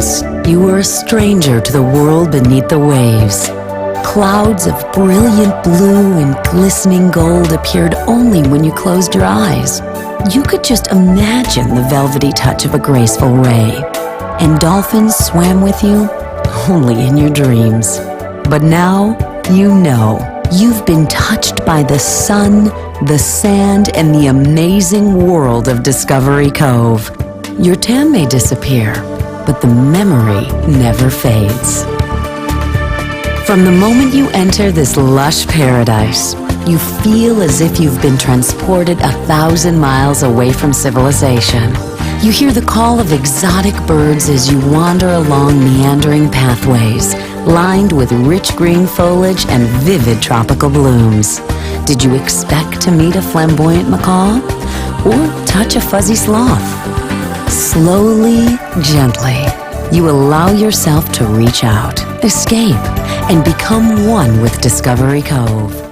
once, you were a stranger to the world beneath the waves. Clouds of brilliant blue and glistening gold appeared only when you closed your eyes. You could just imagine the velvety touch of a graceful ray. And dolphins swam with you only in your dreams. But now, you know, you've been touched by the sun, the sand, and the amazing world of Discovery Cove. Your tan may disappear, but the memory never fades. From the moment you enter this lush paradise, you feel as if you've been transported 1,000 miles away from civilization. You hear the call of exotic birds as you wander along meandering pathways, lined with rich green foliage and vivid tropical blooms. Did you expect to meet a flamboyant macaw? Or touch a fuzzy sloth? Slowly, gently, you allow yourself to reach out, escape, and become one with Discovery Cove.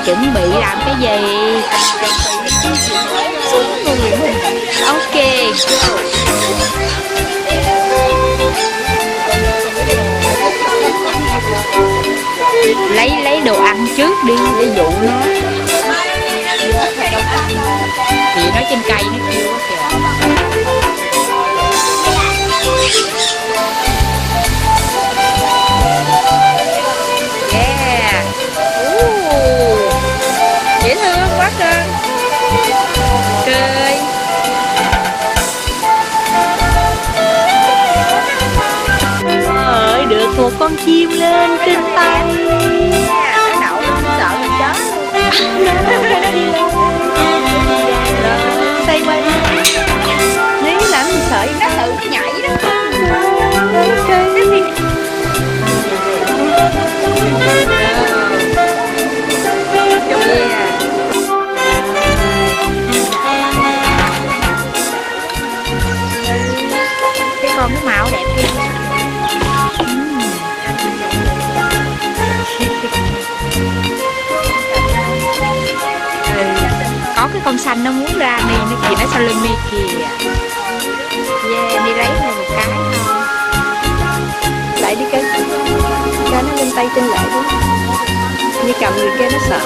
chuẩn bị làm cái gì? Ok, go. Lấy đồ ăn trước đi để dụ nó. Chị nói trên cây nó kêu quá kìa. Yeah. Dễ thương quá cơ. Cười. Được một con chim lên trên tay. Nó đậu luôn, sợ mình chết luôn. Xoay quanh. Nếu làm gì sợ nó tự nó nhảy đó. Ok. Cái con cái màu đẹp kia. Có cái con xanh nó muốn ra đi nó kìa, nó salami kìa. Yeah, đi lấy này một cái thôi. Lại đi cái cho nó lên tay trên lại đi. Đi cầm người kia nó sợ.